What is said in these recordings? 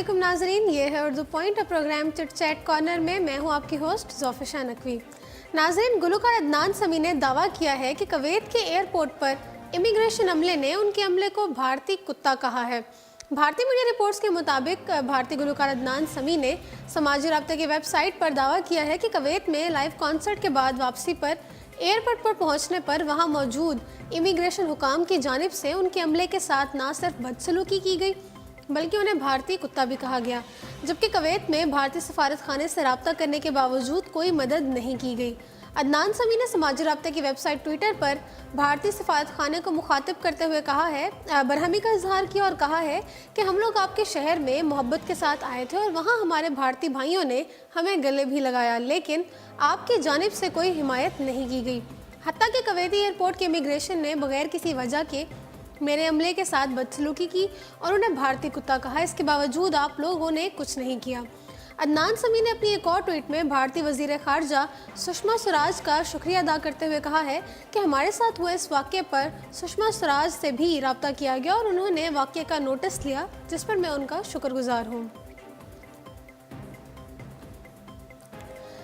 अस्सलामुअलैकुम नाजरीन, ये है उर्दू पॉइंट और प्रोग्राम चिट चैट कॉर्नर में मैं हूँ आपकी होस्ट ज़ोफिशा नकवी। नाजरीन, गुलकार अदनान समी ने दावा किया है कि कुवैत के एयरपोर्ट पर इमिग्रेशन अमले ने उनके अमले को भारतीय कुत्ता कहा है। भारतीय मीडिया रिपोर्ट्स के मुताबिक भारतीय गुलकार अदनान समी ने समाजी राब्ते की वेबसाइट पर दावा किया है कि कुवैत में लाइव कॉन्सर्ट के बाद वापसी पर एयरपोर्ट पर पहुंचने पर वहां मौजूद इमिग्रेशन हुकाम की जानिब से उनके अमले के साथ न सिर्फ बदसलूकी की गई बल्कि उन्हें भारतीय कुत्ता भी कहा गया, जबकि कुवैत में भारतीय सफारत खाने से रब्ता करने के बावजूद कोई मदद नहीं की गई। अदनान समी ने समाजी राब्ते की वेबसाइट ट्विटर पर भारतीय सफारत खाने को मुखातिब करते हुए कहा है, बरहमी का इजहार किया और कहा है कि हम लोग आपके शहर में मोहब्बत के साथ आए थे और वहाँ हमारे भारतीय भाइयों ने हमें गले भी लगाया, लेकिन आपकी जानिब से कोई हिमायत नहीं की गई। हत्ता कि कुवैती एयरपोर्ट के इमिग्रेशन ने बगैर किसी वजह के मेरे अमले के साथ बदसलूकी की और उन्हें भारतीय कुत्ता कहा। इसके बावजूद आप लोगों ने कुछ नहीं किया। अदनान समी ने अपनी एक और ट्वीट में भारतीय वजीर खारजा सुषमा स्वराज का शुक्रिया अदा करते हुए कहा है कि हमारे साथ हुए इस वाक़े पर सुषमा स्वराज से भी रब्ता किया गया और उन्होंने वाक़े का नोटिस लिया, जिस पर मैं उनका शुक्रगुजार हूँ।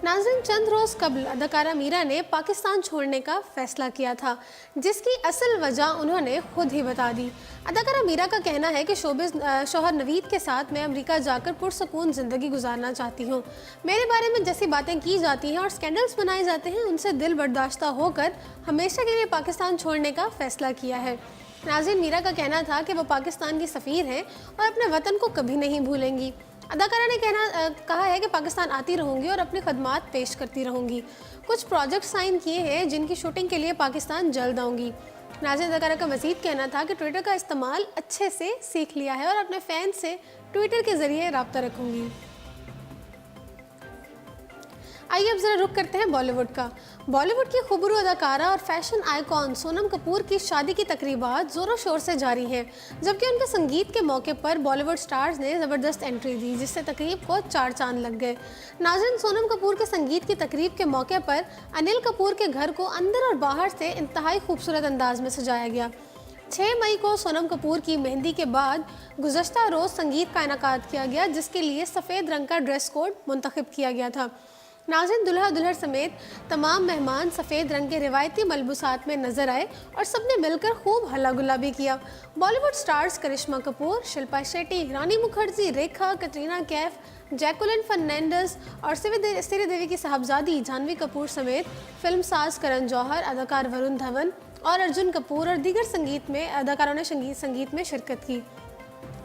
नाज़रीन, चंद रोज़ कबल अदाकारा मीरा ने पाकिस्तान छोड़ने का फैसला किया था, जिसकी असल वजह उन्होंने खुद ही बता दी। अदाकारा मीरा का कहना है कि शोहर नवीद के साथ मैं अमेरिका जाकर पुरसकून ज़िंदगी गुजारना चाहती हूँ। मेरे बारे में जैसी बातें की जाती हैं और स्कैंडल्स बनाए जाते हैं, उनसे दिल बर्दाश्ता होकर हमेशा के लिए पाकिस्तान छोड़ने का फैसला किया है। नाज़रीन, मीरा का कहना था कि वो पाकिस्तान की सफ़ीर हैं और अपने वतन को कभी नहीं भूलेंगी। अदाकारा ने कहा है कि पाकिस्तान आती रहूँगी और अपनी खदमात पेश करती रहूँगी। कुछ प्रोजेक्ट साइन किए हैं जिनकी शूटिंग के लिए पाकिस्तान जल्द आऊँगी। नाज़रीन, अदाकारा का मज़ीद कहना था कि ट्विटर का इस्तेमाल अच्छे से सीख लिया है और अपने फ़ैन से ट्विटर के ज़रिए रब्ता रखूँगी। आइए अब ज़रा रुख करते हैं बॉलीवुड का। बॉलीवुड की खूबरू अदाकारा और फैशन आइकॉन सोनम कपूर की शादी की तकरीबात ज़ोरों शोर से जारी हैं, जबकि उनके संगीत के मौके पर बॉलीवुड स्टार्स ने ज़बरदस्त एंट्री दी, जिससे तकरीब को 4 चांद लग गए। नाज़रीन, सोनम कपूर के संगीत की तकरीब के मौके पर अनिल कपूर के घर को अंदर और बाहर से इंतहाई खूबसूरत अंदाज में सजाया गया। 6 मई को सोनम कपूर की मेहंदी के बाद गुज़श्ता रोज़ संगीत का इनेकाद किया गया, जिसके लिए सफ़ेद रंग का ड्रेस कोड मुंतखब किया गया था। नाज़रीन, दुल्हा दुल्हन समेत तमाम मेहमान सफ़ेद रंग के रिवायती मलबूसात में नजर आए और सबने मिलकर खूब हल्ला गुल्ला भी किया। बॉलीवुड स्टार्स करिश्मा कपूर, शिल्पा शेट्टी, रानी मुखर्जी, रेखा, कटरीना कैफ, जैकुलिन फर्नांडिस और श्रीदेवी की साहबजादी जानवी कपूर समेत फिल्म साज करण जौहर, अदाकार वरुण धवन और अर्जुन कपूर और दीगर अदाकारों ने संगीत में शिरकत की।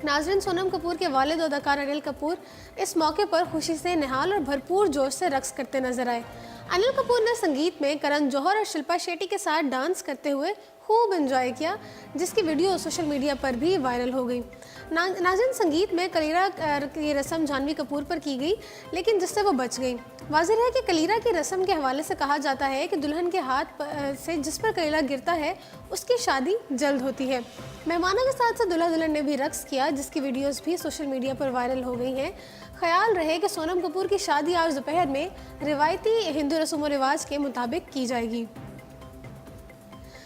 नाज़रीन, सोनम कपूर के वालिद और अदाकार अनिल कपूर इस मौके पर खुशी से निहाल और भरपूर जोश से रक्स करते नजर आए। अनिल कपूर ने संगीत में करण जौहर और शिल्पा शेट्टी के साथ डांस करते हुए खूब एंजॉय किया, जिसकी वीडियो सोशल मीडिया पर भी वायरल हो गई। नाज़रीन, संगीत में कलीरा की रस्म जानवी कपूर पर की गई, लेकिन जिससे वो बच गई। वाज़ेह है कि कलीरा की रस्म के हवाले से कहा जाता है कि दुल्हन के हाथ से जिस पर कलीरा गिरता है उसकी शादी जल्द होती है। मेहमानों के साथ साथ दुल्हा दुल्हन ने भी रक्स किया, जिसकी वीडियोस भी सोशल मीडिया पर वायरल हो गई हैं। ख्याल रहे कि सोनम कपूर की शादी आज दोपहर में रिवायती हिंदू रस्म व रिवाज के मुताबिक की जाएगी।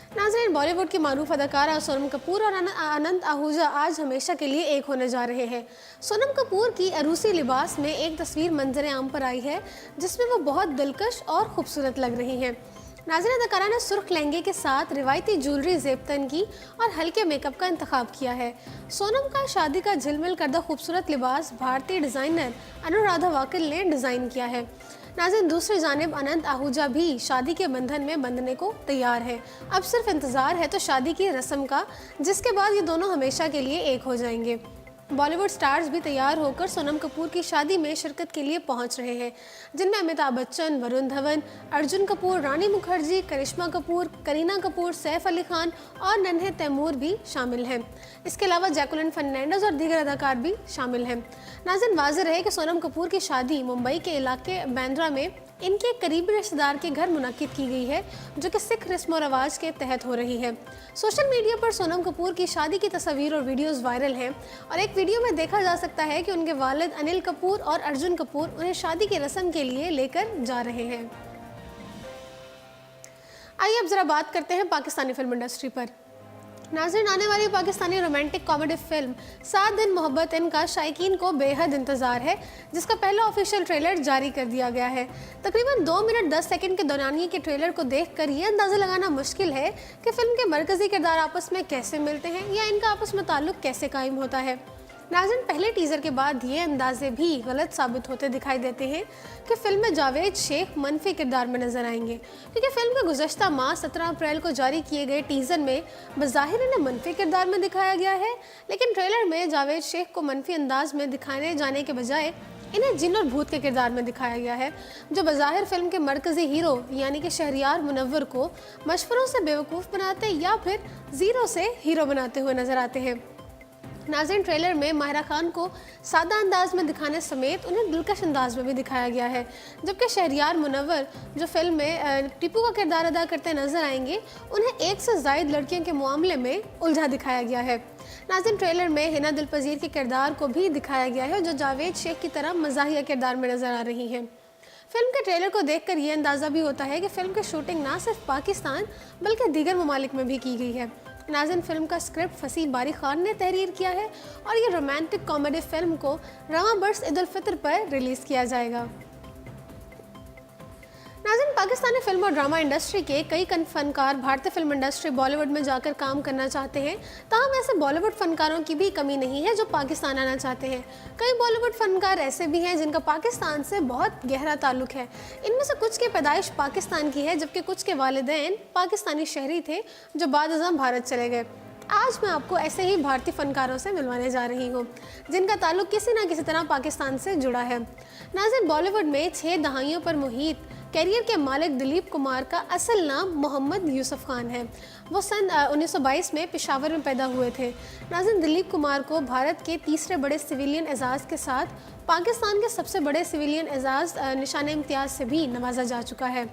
नाज़रीन, बॉलीवुड की मारूफ अदाकारा सोनम कपूर और अनंत आहूजा आज हमेशा के लिए एक होने जा रहे हैं। सोनम कपूर की अरूसी लिबास में एक तस्वीर मंजर आम पर आई है, जिसमें वो बहुत दिलकश और खूबसूरत लग रही हैं। नाज़रीन, अदाकारा ने सुर्ख लहंगे के साथ रिवायती ज्वेलरी ज़ेबतन की और हल्के मेकअप का इंतखाब किया है। सोनम का शादी का झिलमिल करदा खूबसूरत लिबास भारतीय डिज़ाइनर अनुराधा वाकिल ने डिज़ाइन किया है। नाज़रीन, दूसरी जानिब अनंत आहूजा भी शादी के बंधन में बंधने को तैयार है। अब सिर्फ इंतज़ार है तो शादी की रस्म का, जिसके बाद ये दोनों हमेशा के लिए एक हो जाएंगे। बॉलीवुड स्टार्स भी तैयार होकर सोनम कपूर की शादी में शिरकत के लिए पहुंच रहे हैं, जिनमें अमिताभ बच्चन, वरुण धवन, अर्जुन कपूर, रानी मुखर्जी, करिश्मा कपूर, करीना कपूर, सैफ अली खान और नन्हे तैमूर भी शामिल हैं। इसके अलावा जैकुलिन फर्नांडिस और दीगर अदाकार भी शामिल हैं। नाज़रीन, वाज़ेह रहे कि सोनम कपूर की शादी मुंबई के इलाके बांद्रा में इनके करीबी रिश्तेदार के घर मुनक्किद की गई है, जो कि सिख रस्म व रवाज के तहत हो रही है। सोशल मीडिया पर सोनम कपूर की शादी की तस्वीर और वीडियोस वायरल हैं और एक वीडियो में देखा जा सकता है कि उनके वालिद अनिल कपूर और अर्जुन कपूर उन्हें शादी की रस्म के लिए लेकर जा रहे हैं। आइए अब जरा बात करते हैं पाकिस्तानी फिल्म इंडस्ट्री पर। नाज़रीन, आने वाली पाकिस्तानी रोमांटिक कॉमेडी फिल्म 7 दिन मोहब्बत इनका शायकीन को बेहद इंतजार है, जिसका पहला ऑफिशियल ट्रेलर जारी कर दिया गया है। तकरीबन 2 मिनट 10 सेकंड के दौरानिये के ट्रेलर को देखकर ये अंदाज़ा लगाना मुश्किल है कि फिल्म के मरकजी किरदार आपस में कैसे मिलते हैं या इनका आपस में ताल्लुक कैसे कायम होता है। नाज़रीन, पहले टीज़र के बाद ये अंदाजे भी गलत साबित होते दिखाई देते हैं कि फिल्म में जावेद शेख मनफी किरदार में नजर आएंगे, क्योंकि फिल्म के गुज़श्ता माह 17 अप्रैल को जारी किए गए टीज़र में बज़ाहिर इन्हें मनफी किरदार में दिखाया गया है, लेकिन ट्रेलर में जावेद शेख को मनफी अंदाज में दिखाने जाने के बजाय इन्हें जिन और भूत के किरदार में दिखाया गया है, जो बज़ाहिर फिल्म के मरकज़ी हीरो यानी कि शहरियार मुनव्वर को मशवरों से बेवकूफ़ बनाते या फिर ज़ीरो से हीरो बनाते हुए नजर आते हैं। नाज़रीन, ट्रेलर में माहिरा खान को सादा अंदाज में दिखाने समेत उन्हें दिलकश अंदाज में भी दिखाया गया है, जबकि शहरियार मुनव्वर जो फिल्म में टीपू का किरदार अदा करते नजर आएंगे, उन्हें एक से ज़ायद लड़कियों के मामले में उलझा दिखाया गया है। नाज़रीन, ट्रेलर में हिना दिलपजीर के किरदार को भी दिखाया गया है, जो जावेद शेख की तरह मज़ाहिया किरदार में नजर आ रही हैं। फिल्म के ट्रेलर को देखकर ये अंदाज़ा भी होता है कि फ़िल्म की शूटिंग ना सिर्फ पाकिस्तान बल्कि दीगर ममालिक में भी की गई है। नाज़रीन, फिल्म का स्क्रिप्ट फसीह बारी खान ने तहरीर किया है और ये रोमांटिक कॉमेडी फिल्म को रवां बरस ईद उल फितर पर रिलीज़ किया जाएगा। नाज़रीन, पाकिस्तानी फिल्म और ड्रामा इंडस्ट्री के कई फनकार भारतीय फिल्म इंडस्ट्री बॉलीवुड में जाकर काम करना चाहते हैं, ताहम ऐसे बॉलीवुड फनकारों की भी कमी नहीं है जो पाकिस्तान आना चाहते हैं। कई बॉलीवुड फनकार ऐसे भी हैं जिनका पाकिस्तान से बहुत गहरा ताल्लुक है। इनमें से कुछ की पैदाइश पाकिस्तान की है, जबकि कुछ के वालिदैन पाकिस्तानी शहरी थे जो बाद-ए-ज़म भारत चले गए। आज मैं आपको ऐसे ही भारतीय फनकारों से मिलवाने जा रही हूँ जिनका ताल्लुक किसी न किसी तरह पाकिस्तान से जुड़ा है। नाज़रीन, बॉलीवुड में 6 दहाइयों पर मुहित कैरियर के मालिक दिलीप कुमार का असल नाम मोहम्मद यूसुफ खान है। वो सन 1922 में पेशावर में पैदा हुए थे। नाज़रीन, दिलीप कुमार को भारत के तीसरे बड़े सिविलियन एजाज़ के साथ पाकिस्तान के सबसे बड़े सिविलियन एजाज़ निशान इम्तियाज़ से भी नवाजा जा चुका है।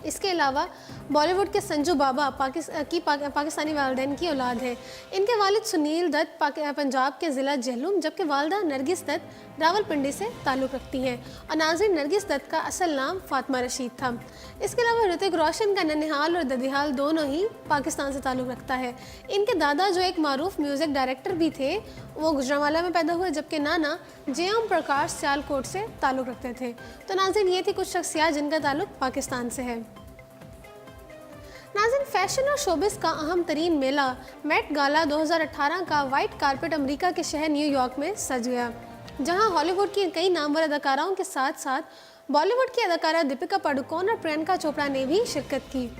इसके अलावा बॉलीवुड के संजू बाबा पाकिस्तानी वालिदैन की औलाद है। इनके वालिद सुनील दत्त पंजाब के ज़िला जहलुम, जबकि वालदा नरगिस दत्त रावलपिंडी से ताल्लुक़ रखती हैं। और नाज़रीन, नरगिस दत्त का असल नाम फातिमा रशीद था। इसके अलावा ऋतिक रोशन का ननिहाल और ददिहाल दोनों ही पाकिस्तान से ताल्लुक़ रखता है। इनके दादा जो एक मारूफ म्यूज़िक डायरेक्टर भी थे, वो गुजरांवाला में पैदा हुए, जबकि नाना जयम प्रकाश सियालकोट से ताल्लुक़ रखते थे। तो नाज़रीन, ये थी कुछ शख्सियात जिनका ताल्लुक़ पाकिस्तान से है। नाज़रीन, फैशन और शोबिस का अहम तरीन मेला मेट गाला 2018 का वाइट कारपेट अमेरिका के शहर न्यूयॉर्क में सज गया, जहां हॉलीवुड की कई नामवर अदाकाराओं के साथ साथ बॉलीवुड की अदाकारा दीपिका पादुकोण और प्रियंका चोपड़ा ने भी शिरकत की।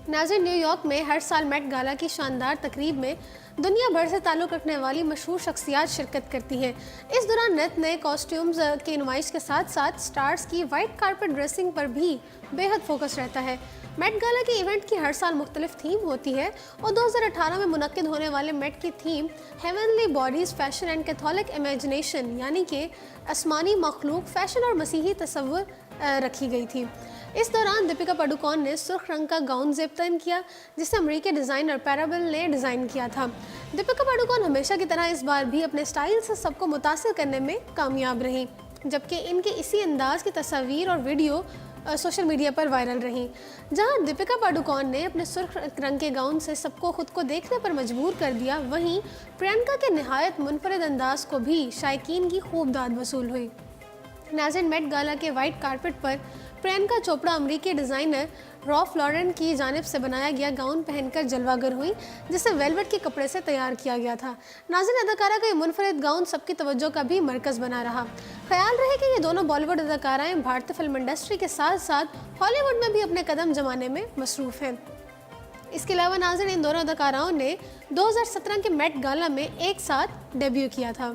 नाज़रीन, न्यूयॉर्क में हर साल मेट गाला की शानदार तकरीब में दुनिया भर से ताल्लुक़ रखने वाली मशहूर शख्सियात शिरकत करती हैं। इस दौरान नए कॉस्ट्यूम्स की नुमाइश के साथ साथ स्टार्स की वाइट कारपेट ड्रेसिंग पर भी बेहद फोकस रहता है। मेट गाला के इवेंट की हर साल मुख्तलिफ थीम होती है और 2018 में मुनक्किद होने वाले मेट की theme heavenly bodies fashion and Catholic imagination यानी कि आसमानी मखलूक फैशन और मसीही तस्वुर रखी गई थी। इस दौरान दीपिका पादुकोण ने सुर्ख रंग का गाउन ज़ेबतन किया, जिसे अमेरिकी डिज़ाइनर पैराबल ने डिज़ाइन किया था। दीपिका पादुकोण हमेशा की तरह इस बार भी अपने स्टाइल से सबको मुतासिर करने में कामयाब रही, जबकि इनके इसी अंदाज की तस्वीर और वीडियो सोशल मीडिया पर वायरल रही। जहां दीपिका पादुकोण ने अपने सुर्ख रंग के गाउन से सबको खुद को देखने पर मजबूर कर दिया, वहीं प्रियंका के निहायत मुनफरिद अंदाज को भी शायकीन की खूब दाद वसूल हुई। नाज़रीन, मेट गाला के वाइट कारपेट पर प्रियंका चोपड़ा अमेरिकी डिज़ाइनर रॉल्फ लॉरेन की जानिब से बनाया गया गाउन पहनकर जलवागर हुई, जिसे वेलवेट के कपड़े से तैयार किया गया था। नाज़रीन, अदाकारा का ये मुनफरिद गाउन सबकी तवज्जो का भी मरकज़ बना रहा। ख्याल रहे कि ये दोनों बॉलीवुड अदाकाराएँ भारतीय फिल्म इंडस्ट्री के साथ साथ हॉलीवुड में भी अपने कदम जमाने में मसरूफ़ हैं। इसके अलावा नाज़रीन, इन दोनों अदाकाराओं ने 2017 के मेट गाला में एक साथ डेब्यू किया था।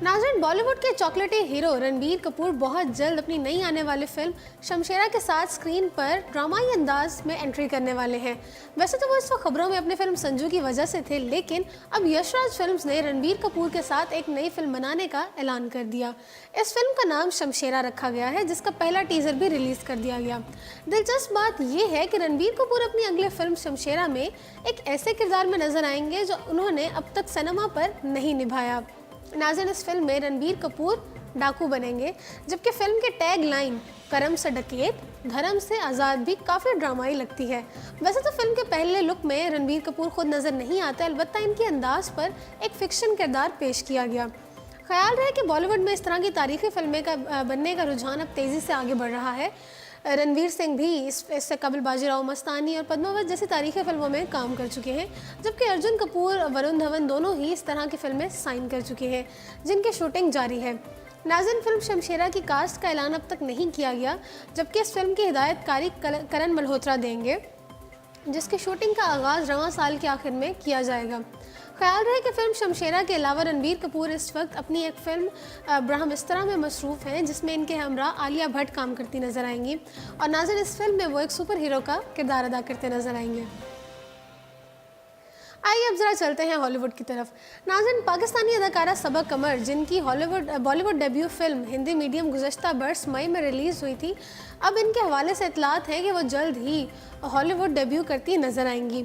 नाज़रीन, बॉलीवुड के चॉकलेटी हीरो रणबीर कपूर बहुत जल्द अपनी नई आने वाली फिल्म शमशेरा के साथ स्क्रीन पर ड्रामाई अंदाज में एंट्री करने वाले हैं। वैसे तो वो इस वक्त खबरों में अपने फिल्म संजू की वजह से थे, लेकिन अब यशराज फिल्म्स ने रणबीर कपूर के साथ एक नई फिल्म बनाने का ऐलान कर दिया। इस फिल्म का नाम शमशेरा रखा गया है, जिसका पहला टीज़र भी रिलीज़ कर दिया गया। दिलचस्प बात यह है कि रणबीर कपूर अपनी अगली फिल्म शमशेरा में एक ऐसे किरदार में नजर आएंगे जो उन्होंने अब तक सिनेमा पर नहीं निभाया। नाज़रीन, इस फिल्म में रणबीर कपूर डाकू बनेंगे, जबकि फिल्म के टैग लाइन करम से डकैत धर्म से आज़ाद भी काफ़ी ड्रामाई लगती है। वैसे तो फिल्म के पहले लुक में रणबीर कपूर खुद नज़र नहीं आते, अलबत्ता इनके अंदाज पर एक फ़िक्शन किरदार पेश किया गया। ख्याल रहे कि बॉलीवुड में इस तरह की तारीखी फिल्में का बनने का रुझान अब तेज़ी से आगे बढ़ रहा है। रणवीर सिंह भी इससे कबल बाजीराव मस्तानी और पद्मावत जैसी तारीखी फिल्मों में काम कर चुके हैं, जबकि अर्जुन कपूर वरुण धवन दोनों ही इस तरह की फिल्में साइन कर चुके हैं जिनकी शूटिंग जारी है। नाज़रीन, फिल्म शमशेरा की कास्ट का ऐलान अब तक नहीं किया गया, जबकि इस फिल्म की हिदायतकारी करण मल्होत्रा देंगे, जिसकी शूटिंग का आगाज़ रवां साल के आखिर में किया जाएगा। ख्याल रहे कि फिल्म शमशेरा के अलावा रणबीर कपूर इस वक्त अपनी एक फिल्म ब्रह्मस्त्रा में मसरूफ़ हैं, जिसमें इनके हमरा आलिया भट्ट काम करती नजर आएंगी और नाज़रीन इस फिल्म में वो एक सुपर हीरो का किरदार अदा करते नजर आएंगे। आइए अब ज़रा चलते हैं हॉलीवुड की तरफ। नाज़रीन, पाकिस्तानी अदाकारा सबा कमर, जिनकी Bollywood debut film Hindi medium गुज़श्ता बरस मई में रिलीज़ हुई थी, अब इनके हवाले से इतलात है कि वो जल्द ही हॉलीवुड डेब्यू करती नजर आएंगी।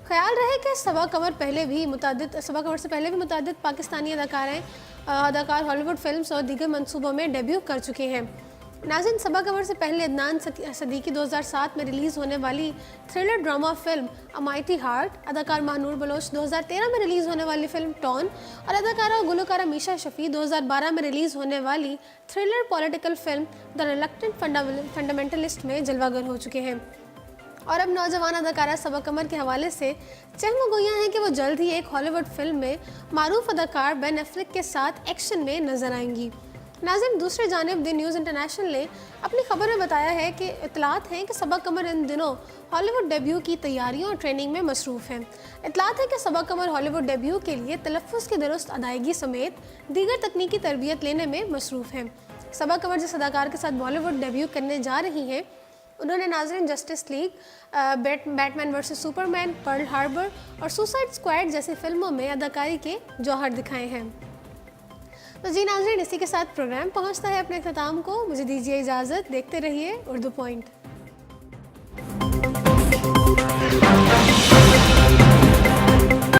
ख्याल रहे कि सबा कमर से पहले भी मुतअद्दिद पाकिस्तानी अदाकार हॉलीवुड फिल्म्स और दीगर मंसूबों में डेब्यू कर चुके हैं। नाज़रीन, सबा कमर से पहले अदनान सदीकी 2007 में रिलीज़ होने वाली थ्रिलर ड्रामा फिल्म अ माइटी हार्ट, अदाकार महानूर बलोच 2013 में रिलीज़ होने वाली फिल्म टॉन और अदाकारा और गुलकारा मीशा शफ़ी 2012 में रिलीज़ होने वाली thriller political film the reluctant fundamentalist में जलवागर हो चुके हैं। और अब नौजवान अदाकारा सबा कमर के हवाले से चहमगोइयाँ हैं कि वो जल्द ही एक हॉलीवुड फिल्म में मारूफ अदाकार बेन एफ्लेक के साथ एक्शन में नजर आएंगी। नाज़रीन, दूसरी जानिब द न्यूज़ इंटरनेशनल ने अपनी खबर में बताया है कि इतलात हैं कि सबा कमर इन दिनों हॉलीवुड डेब्यू की तैयारियों और ट्रेनिंग में मसरूफ़ हैं। इतलात है कि सबा कमर हॉलीवुड डेब्यू के लिए तलफ़्फ़ुज़ की दुरुस्त अदायगी समेत दीगर तकनीकी तरबियत लेने में मसरूफ़ हैं। सबा कमर जिस अदाकार के साथ बॉलीवुड डेब्यू करने जा रही हैं, उन्होंने नाज़रीन justice league, Batman versus Superman, Pearl Harbor और सुसाइड स्क्वाड जैसी फिल्मों में अदाकारी के जौहर दिखाए हैं। तो जी नाज़रीन, इसी के साथ प्रोग्राम पहुंचता है अपने ख़त्म को। मुझे दीजिए इजाज़त। देखते रहिए उर्दू पॉइंट।